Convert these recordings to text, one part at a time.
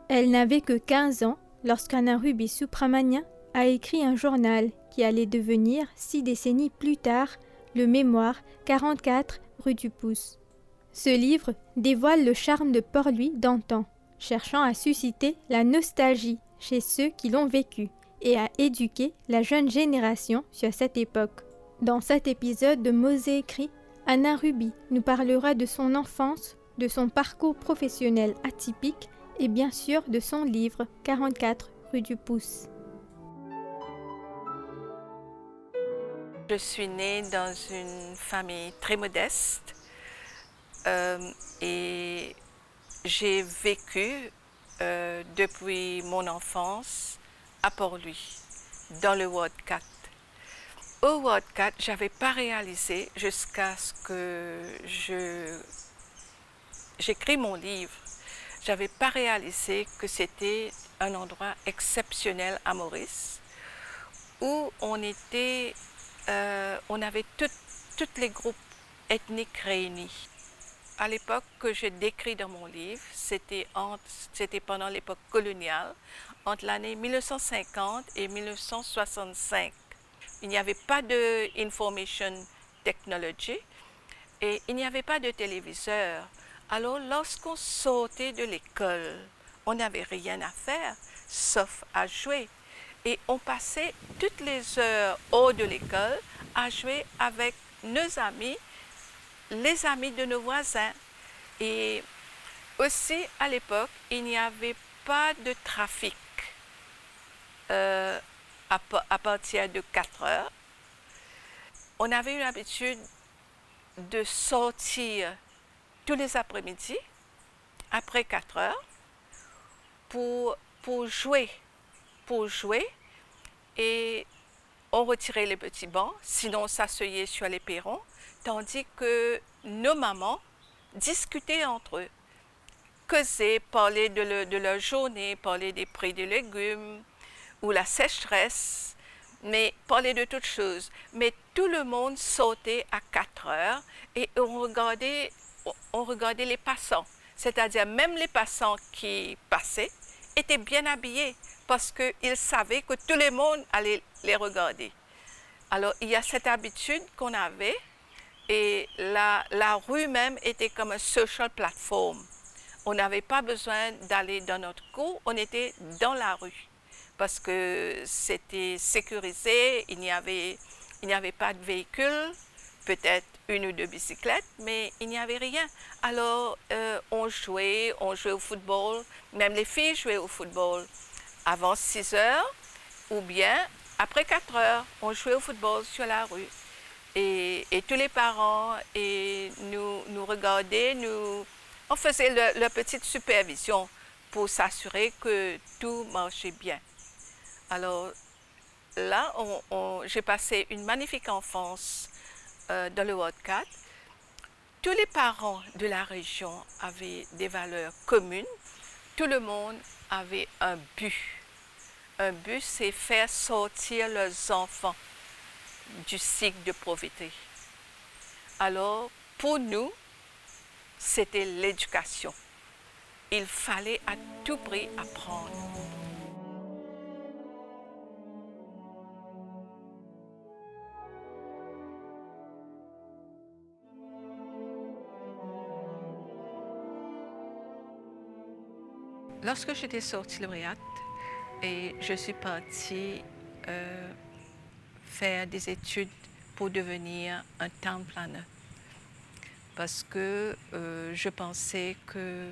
Elle n'avait que 15 ans lorsqu'Anna Ruby Subramanian a écrit un journal qui allait devenir 6 décennies plus tard le mémoire 44 rue du Pouce. Ce livre dévoile le charme de Port-Louis d'antan, cherchant à susciter la nostalgie chez ceux qui l'ont vécu et à éduquer la jeune génération sur cette époque. Dans cet épisode de Mosée écrit, Anna Ruby nous parlera de son enfance, de son parcours professionnel atypique et bien sûr de son livre 44 rue du Pouce. Je suis née dans une famille très modeste et j'ai vécu depuis mon enfance à Port-Louis, dans le Ward 4. Au Ward 4, je n'avais pas réalisé jusqu'à ce que j'écris mon livre. Je n'avais pas réalisé que c'était un endroit exceptionnel à Maurice, où on avait tous les groupes ethniques réunis. À l'époque que je décris dans mon livre, c'était pendant l'époque coloniale, entre l'année 1950 et 1965. Il n'y avait pas de information technology et il n'y avait pas de téléviseur. Alors, lorsqu'on sortait de l'école, on n'avait rien à faire, sauf à jouer. Et on passait toutes les heures hors de l'école à jouer avec nos amis, les amis de nos voisins. Et aussi, à l'époque, il n'y avait pas de trafic à partir de 4 heures. On avait une habitude de sortir tous les après-midi, après 4 heures, pour jouer. Et on retirait les petits bancs, sinon on s'asseyait sur les perrons, tandis que nos mamans discutaient entre eux, causaient, parlaient de leur journée, parlaient des prix des légumes ou la sécheresse, mais parlaient de toutes choses. Mais tout le monde sortait à 4 heures et on regardait les passants, c'est-à-dire même les passants qui passaient étaient bien habillés parce qu'ils savaient que tout le monde allait les regarder. Alors il y a cette habitude qu'on avait et la rue même était comme un social platform. On n'avait pas besoin d'aller dans notre cour, on était dans la rue parce que c'était sécurisé, il n'y avait pas de véhicule, peut-être 1 ou 2 bicyclettes, mais il n'y avait rien. Alors, on jouait au football, même les filles jouaient au football avant 6 heures, ou bien après 4 heures, on jouait au football sur la rue. Et tous les parents nous regardaient, on faisait leur petite supervision pour s'assurer que tout marchait bien. Alors là, j'ai passé une magnifique enfance dans le Ward 4. Tous les parents de la région avaient des valeurs communes. Tout le monde avait un but. Un but, c'est faire sortir leurs enfants du cycle de pauvreté. Alors, pour nous, c'était l'éducation. Il fallait à tout prix apprendre. Lorsque j'étais sortie lauréate et je suis partie faire des études pour devenir un town planner, parce que je pensais que,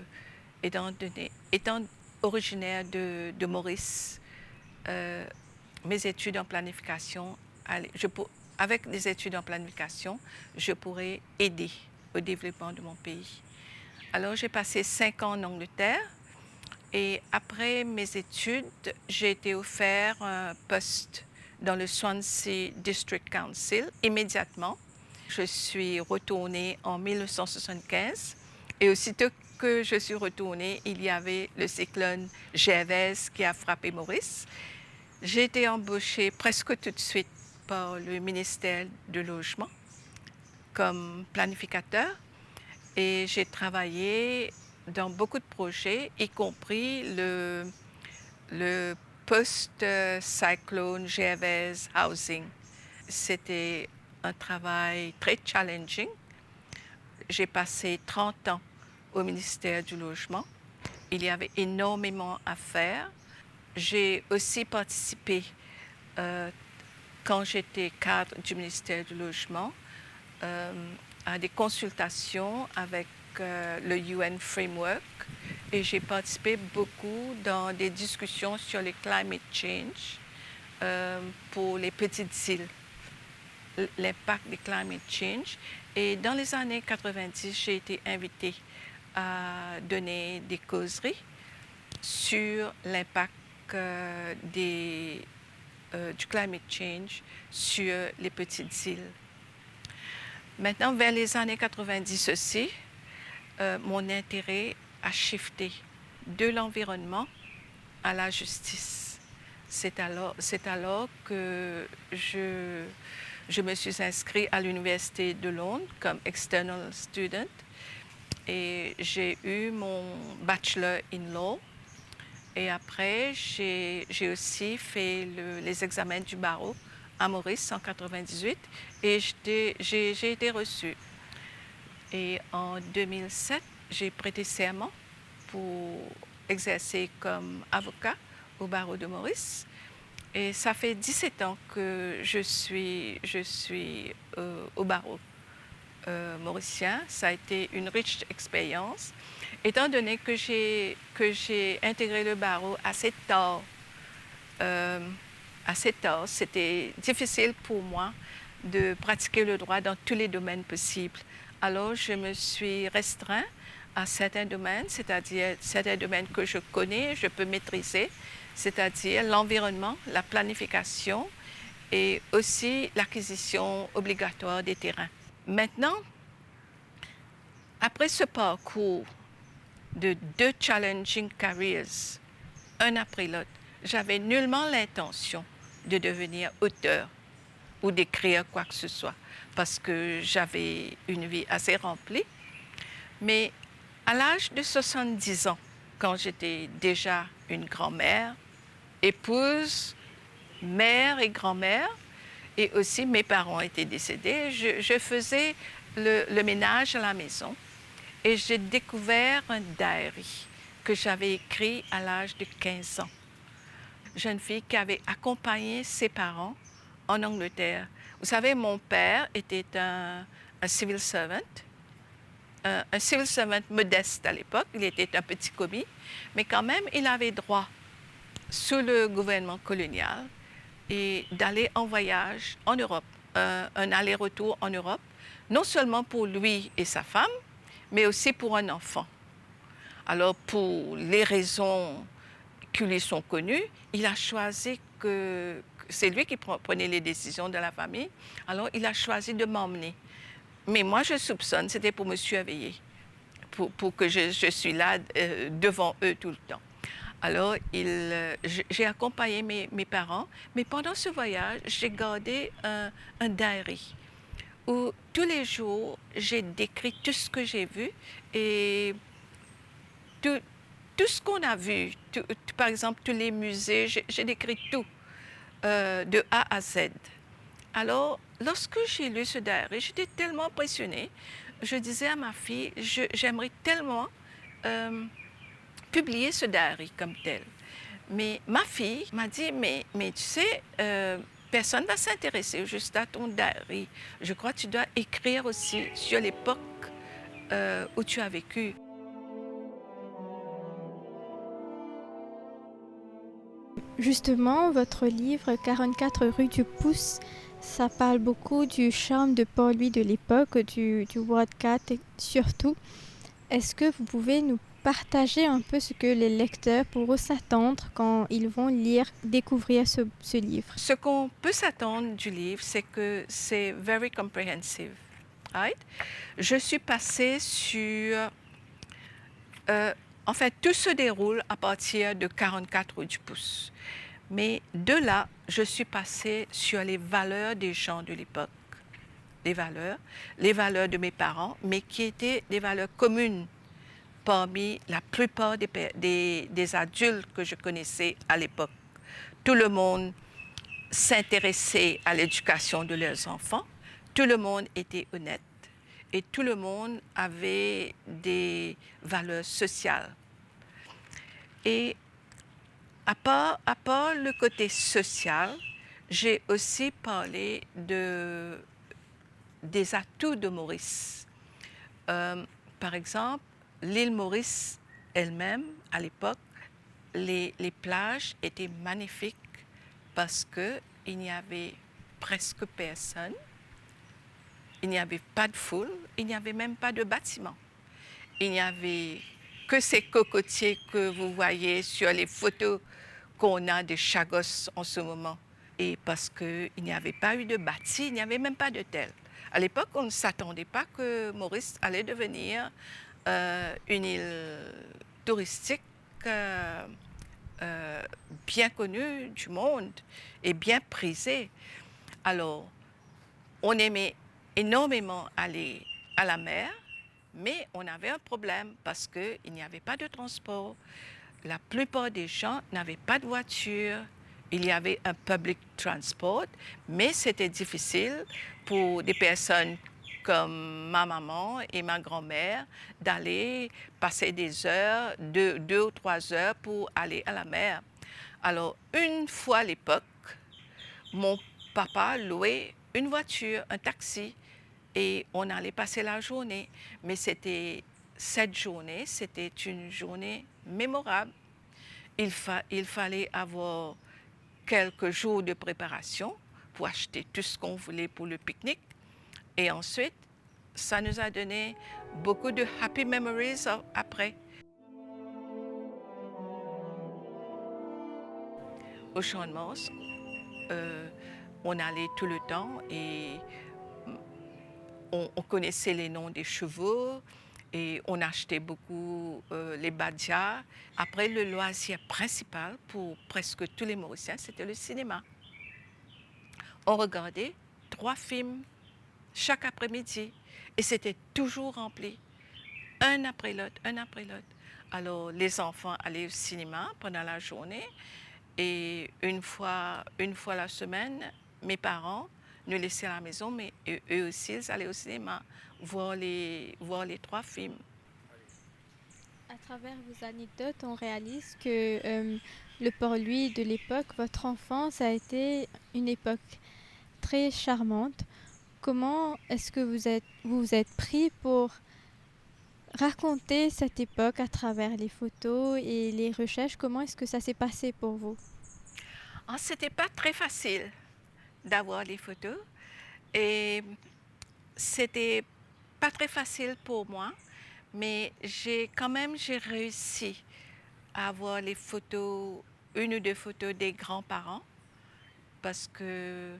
étant originaire de Maurice, mes études en planification, avec des études en planification, je pourrais aider au développement de mon pays. Alors j'ai passé 5 ans en Angleterre. Et après mes études, j'ai été offert un poste dans le Swansea District Council immédiatement. Je suis retournée en 1975 et aussitôt que je suis retournée, il y avait le cyclone Gervais qui a frappé Maurice. J'ai été embauchée presque tout de suite par le ministère du Logement comme planificateur et j'ai travaillé dans beaucoup de projets, y compris le post-cyclone Gervais Housing. C'était un travail très challenging. J'ai passé 30 ans au ministère du Logement. Il y avait énormément à faire. J'ai aussi participé, quand j'étais cadre du ministère du Logement, à des consultations avec le UN Framework et j'ai participé beaucoup dans des discussions sur le climate change pour les petites îles, l'impact du climate change. Et dans les années 90, j'ai été invitée à donner des causeries sur l'impact du climate change sur les petites îles. Maintenant, vers les années 90 aussi, mon intérêt a shifté de l'environnement à la justice. C'est alors que je me suis inscrite à l'Université de Londres comme external student et j'ai eu mon bachelor in law. Et après, j'ai aussi fait les examens du barreau à Maurice en 98 et j'ai été reçue. Et en 2007, j'ai prêté serment pour exercer comme avocat au barreau de Maurice. Et ça fait 17 ans que je suis au barreau mauricien. Ça a été une riche expérience, étant donné que j'ai intégré le barreau assez tard. C'était difficile pour moi de pratiquer le droit dans tous les domaines possibles. Alors, je me suis restreint à certains domaines, c'est-à-dire certains domaines que je connais, je peux maîtriser, c'est-à-dire l'environnement, la planification et aussi l'acquisition obligatoire des terrains. Maintenant, après ce parcours de 2 challenging careers, un après l'autre, j'avais nullement l'intention de devenir auteur ou d'écrire quoi que ce soit, parce que j'avais une vie assez remplie. Mais à l'âge de 70 ans, quand j'étais déjà une grand-mère, épouse, mère et grand-mère, et aussi mes parents étaient décédés, je faisais le ménage à la maison et j'ai découvert un diary que j'avais écrit à l'âge de 15 ans. Jeune fille qui avait accompagné ses parents en Angleterre. Vous savez, mon père était un civil servant, un civil servant modeste à l'époque. Il était un petit commis, mais quand même, il avait droit, sous le gouvernement colonial, et d'aller en voyage en Europe, un aller-retour en Europe, non seulement pour lui et sa femme, mais aussi pour un enfant. Alors, pour les raisons qui lui sont connues, il a choisi que c'est lui qui prenait les décisions de la famille. Alors, il a choisi de m'emmener. Mais moi, je soupçonne, c'était pour me surveiller, pour que je suis là devant eux tout le temps. Alors, j'ai accompagné mes parents, mais pendant ce voyage, j'ai gardé un diary où tous les jours, j'ai décrit tout ce que j'ai vu et tout ce qu'on a vu. Par exemple, tous les musées, j'ai décrit tout, de A à Z. Alors, lorsque j'ai lu ce diary, j'étais tellement impressionnée. Je disais à ma fille, j'aimerais tellement publier ce diary comme tel. Mais ma fille m'a dit, mais tu sais, personne ne va s'intéresser juste à ton diary. Je crois que tu dois écrire aussi sur l'époque où tu as vécu. Justement, votre livre 44 rue du Pouce, ça parle beaucoup du charme de Port-Louis de l'époque, du Wildcat surtout. Est-ce que vous pouvez nous partager un peu ce que les lecteurs pourront s'attendre quand ils vont lire, découvrir ce livre? Ce qu'on peut s'attendre du livre, c'est que c'est very comprehensive. Right? Je suis passée sur... en fait, tout se déroule à partir de 44 rue du Pouce. Mais de là, je suis passée sur les valeurs des gens de l'époque. Les valeurs de mes parents, mais qui étaient des valeurs communes parmi la plupart des adultes que je connaissais à l'époque. Tout le monde s'intéressait à l'éducation de leurs enfants, tout le monde était honnête et tout le monde avait des valeurs sociales. Et à part le côté social, j'ai aussi parlé des atouts de Maurice. Par exemple, l'île Maurice elle-même, à l'époque, les plages étaient magnifiques parce qu'il n'y avait presque personne, il n'y avait pas de foule, il n'y avait même pas de bâtiment. Il n'y avait que ces cocotiers que vous voyez sur les photos qu'on a de Chagos en ce moment. Et parce qu'il n'y avait pas eu de bâti, il n'y avait même pas d'hôtel. À l'époque, on ne s'attendait pas que Maurice allait devenir une île touristique bien connue du monde et bien prisée. Alors, on aimait énormément aller à la mer, mais on avait un problème parce qu'il n'y avait pas de transport. La plupart des gens n'avaient pas de voiture. Il y avait un public transport, mais c'était difficile pour des personnes comme ma maman et ma grand-mère d'aller passer des heures, deux ou 3 heures pour aller à la mer. Alors, une fois à l'époque, mon papa louait une voiture, un taxi, et on allait passer la journée. Mais cette journée, c'était une journée mémorable. Il fallait avoir quelques jours de préparation pour acheter tout ce qu'on voulait pour le pique-nique. Et ensuite, ça nous a donné beaucoup de happy memories après. Au Champ de Mars, on allait tout le temps et on connaissait les noms des chevaux et on achetait beaucoup les badjas. Après, le loisir principal pour presque tous les Mauriciens, c'était le cinéma. On regardait 3 films chaque après-midi et c'était toujours rempli, un après l'autre, un après l'autre. Alors, les enfants allaient au cinéma pendant la journée et une fois la semaine, mes parents nous laissaient à la maison, mais eux aussi, ils allaient au cinéma voir les 3 films. À travers vos anecdotes, on réalise que le Port-Louis de l'époque, votre enfance a été une époque très charmante. Comment est-ce que vous vous êtes pris pour raconter cette époque à travers les photos et les recherches? Comment est-ce que ça s'est passé pour vous? Ah, c'était pas très facile d'avoir les photos et c'était pas très facile pour moi, mais j'ai réussi à avoir les photos, une ou deux photos des grands-parents parce que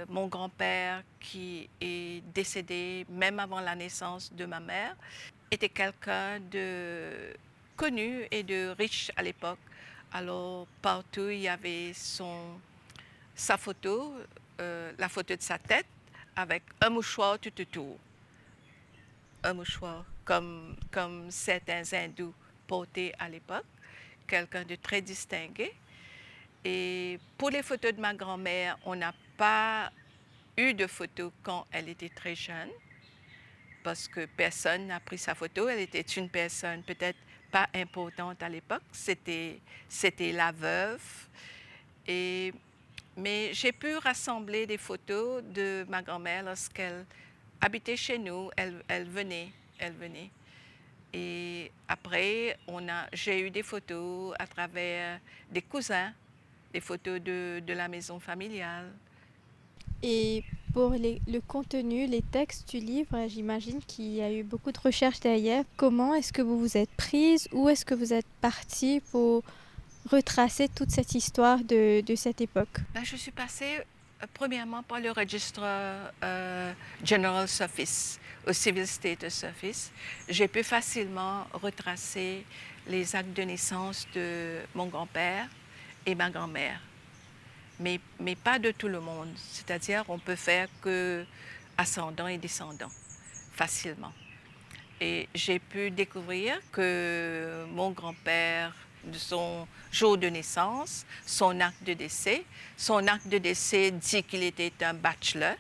mon grand-père, qui est décédé même avant la naissance de ma mère, était quelqu'un de connu et de riche à l'époque. Alors partout, il y avait sa photo, la photo de sa tête, avec un mouchoir tout autour. Un mouchoir, comme certains hindous portaient à l'époque, quelqu'un de très distingué. Et pour les photos de ma grand-mère, on n'a pas eu de photos quand elle était très jeune, parce que personne n'a pris sa photo. Elle était une personne peut-être pas importante à l'époque, c'était la veuve. Mais j'ai pu rassembler des photos de ma grand-mère lorsqu'elle habitait chez nous, elle venait. Et après, j'ai eu des photos à travers des cousins, des photos de la maison familiale. Et pour le contenu, les textes du livre, j'imagine qu'il y a eu beaucoup de recherches derrière. Comment est-ce que vous vous êtes prise? Où est-ce que vous êtes partie pour retracer toute cette histoire de cette époque? Ben, je suis passée premièrement par le registre General Office, au Civil Status Office. J'ai pu facilement retracer les actes de naissance de mon grand-père et ma grand-mère, mais pas de tout le monde. C'est-à-dire on peut faire que ascendant et descendant facilement. Et j'ai pu découvrir que mon grand-père, de son jour de naissance, son acte de décès dit qu'il était un bachelor,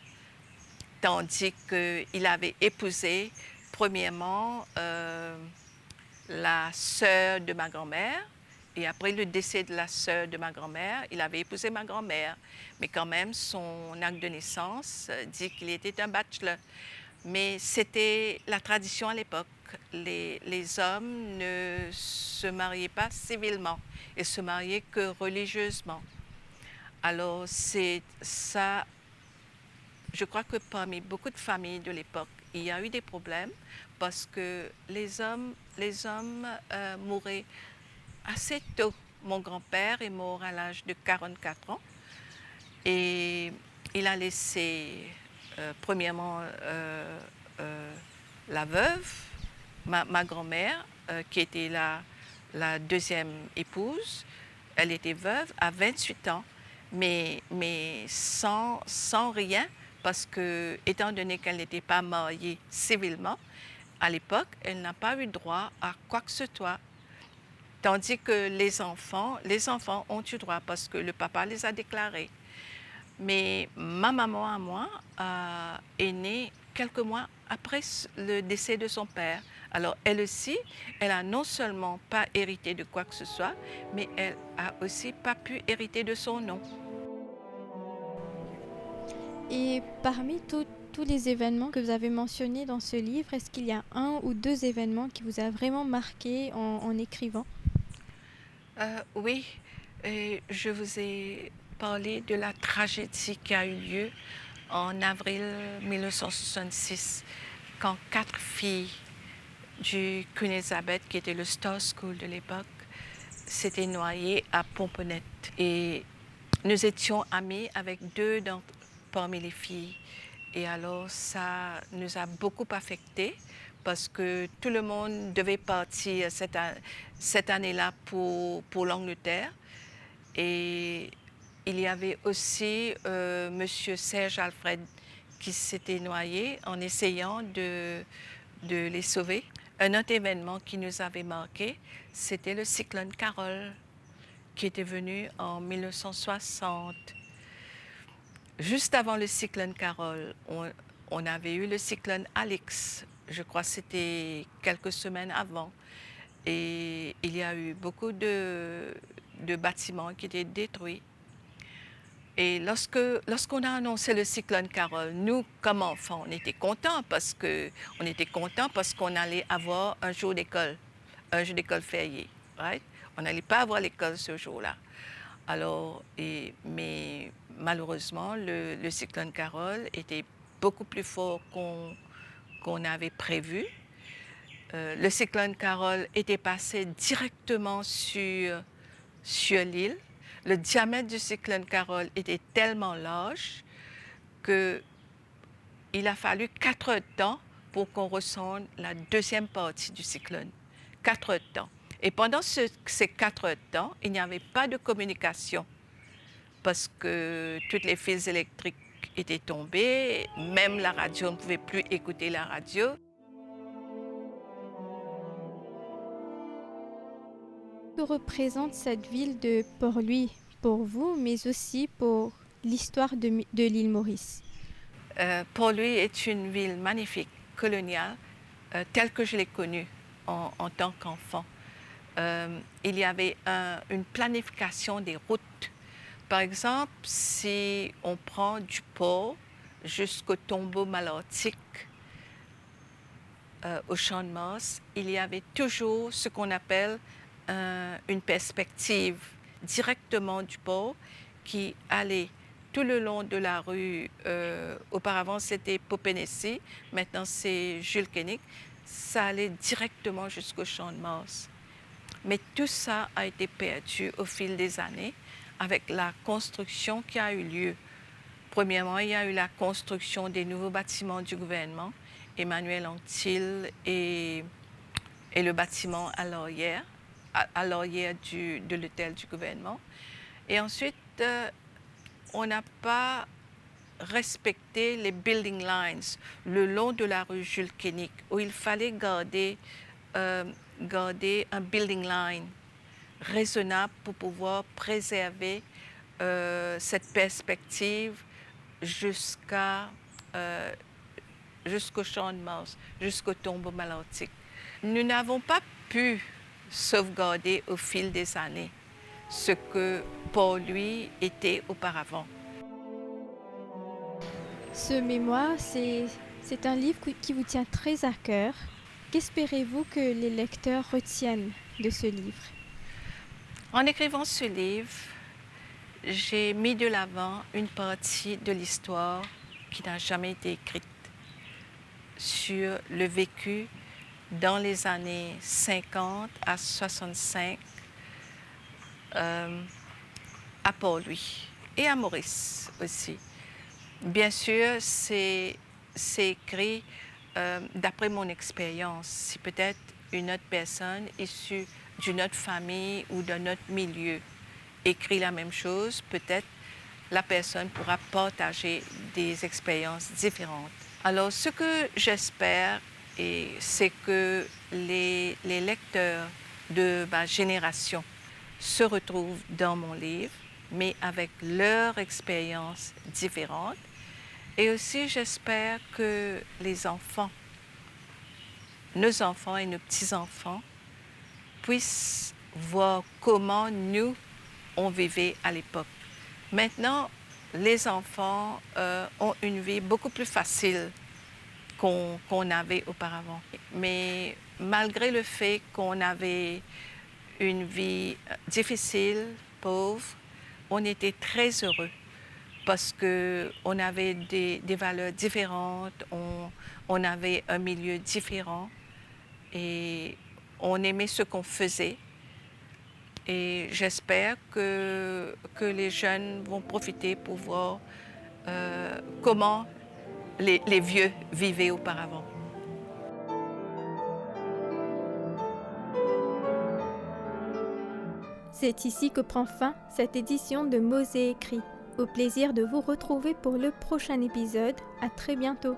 tandis qu'il avait épousé premièrement la sœur de ma grand-mère, et après le décès de la sœur de ma grand-mère, il avait épousé ma grand-mère. Mais quand même, son acte de naissance dit qu'il était un bachelor. Mais c'était la tradition à l'époque. Les hommes ne se mariaient pas civilement, ils se mariaient que religieusement. Alors c'est ça, je crois que parmi beaucoup de familles de l'époque, il y a eu des problèmes parce que les hommes mouraient assez tôt. Mon grand-père est mort à l'âge de 44 ans et il a laissé premièrement la veuve, ma grand-mère, qui était la deuxième épouse. Elle était veuve à 28 ans, mais sans rien, parce que, étant donné qu'elle n'était pas mariée civilement, à l'époque, elle n'a pas eu droit à quoi que ce soit. Tandis que les enfants ont eu droit parce que le papa les a déclarés. Mais ma maman à moi est née quelques mois après le décès de son père. Alors elle aussi, elle a non seulement pas hérité de quoi que ce soit, mais elle a aussi pas pu hériter de son nom. Et parmi tous les événements que vous avez mentionnés dans ce livre, est-ce qu'il y a un ou deux événements qui vous a vraiment marqué en écrivant? Oui, et je vous ai parlé de la tragédie qui a eu lieu en avril 1966, quand 4 filles du Queen Elizabeth, qui était le Star School de l'époque, s'étaient noyées à Pomponette. Et nous étions amis avec parmi les filles. Et alors ça nous a beaucoup affectés parce que tout le monde devait partir cette année-là pour l'Angleterre. Et il y avait aussi Monsieur Serge Alfred qui s'était noyé en essayant de les sauver. Un autre événement qui nous avait marqué, c'était le cyclone Carole qui était venu en 1960. Juste avant le cyclone Carole, on avait eu le cyclone Alex. Je crois que c'était quelques semaines avant. Et il y a eu beaucoup de bâtiments qui étaient détruits. Et lorsqu'on a annoncé le cyclone Carole, nous, comme enfants, on était contents parce qu'on allait avoir un jour d'école férié. Right? On n'allait pas avoir l'école ce jour-là. Alors, mais malheureusement, le cyclone Carole était beaucoup plus fort qu'on avait prévu. Le cyclone Carole était passé directement sur l'île. Le diamètre du cyclone Carole était tellement large qu'il a fallu 4 heures de temps pour qu'on ressente la deuxième partie du cyclone. 4 heures de temps. Et pendant ces 4 heures de temps, il n'y avait pas de communication parce que toutes les fils électriques étaient tombés, même la radio, on ne pouvait plus écouter la radio. Que représente cette ville de Port-Louis pour vous, mais aussi pour l'histoire de l'île Maurice? Port-Louis est une ville magnifique, coloniale, telle que je l'ai connue en tant qu'enfant. Il y avait une planification des routes. Par exemple, si on prend du port jusqu'au tombeau malartic, au Champ de Mars, il y avait toujours ce qu'on appelle une perspective directement du port qui allait tout le long de la rue. Auparavant, c'était Popénessie, maintenant c'est Jules Koenig. Ça allait directement jusqu'au Champ de Mars. Mais tout ça a été perdu au fil des années avec la construction qui a eu lieu. Premièrement, il y a eu la construction des nouveaux bâtiments du gouvernement, Emmanuel Anctil et le bâtiment à l'arrière de l'hôtel du gouvernement. Et ensuite, on n'a pas respecter les building lines le long de la rue Jules Kénic, où il fallait garder un building line raisonnable pour pouvoir préserver cette perspective jusqu'au champ de Mars, jusqu'au tombeau malartique. Nous n'avons pas pu sauvegarder au fil des années ce que pour lui était auparavant. Ce mémoire, c'est un livre qui vous tient très à cœur. Qu'espérez-vous que les lecteurs retiennent de ce livre? En écrivant ce livre, j'ai mis de l'avant une partie de l'histoire qui n'a jamais été écrite sur le vécu dans les années 50 à 65 à Port-Louis et à Maurice aussi. Bien sûr, c'est écrit d'après mon expérience. Si peut-être une autre personne issue d'une autre famille ou d'un autre milieu écrit la même chose, peut-être la personne pourra partager des expériences différentes. Alors, ce que j'espère, c'est que les lecteurs de ma génération se retrouvent dans mon livre, mais avec leur expérience différente. Et aussi, j'espère que les enfants, nos enfants et nos petits-enfants, puissent voir comment nous, on vivait à l'époque. Maintenant, les enfants ont une vie beaucoup plus facile qu'on avait auparavant. Mais malgré le fait qu'on avait une vie difficile, pauvre, on était très heureux parce qu'on avait des valeurs différentes, on avait un milieu différent et on aimait ce qu'on faisait. Et j'espère que les jeunes vont profiter pour voir comment les vieux vivaient auparavant. C'est ici que prend fin cette édition de Mots et écrits. Au plaisir de vous retrouver pour le prochain épisode. À très bientôt.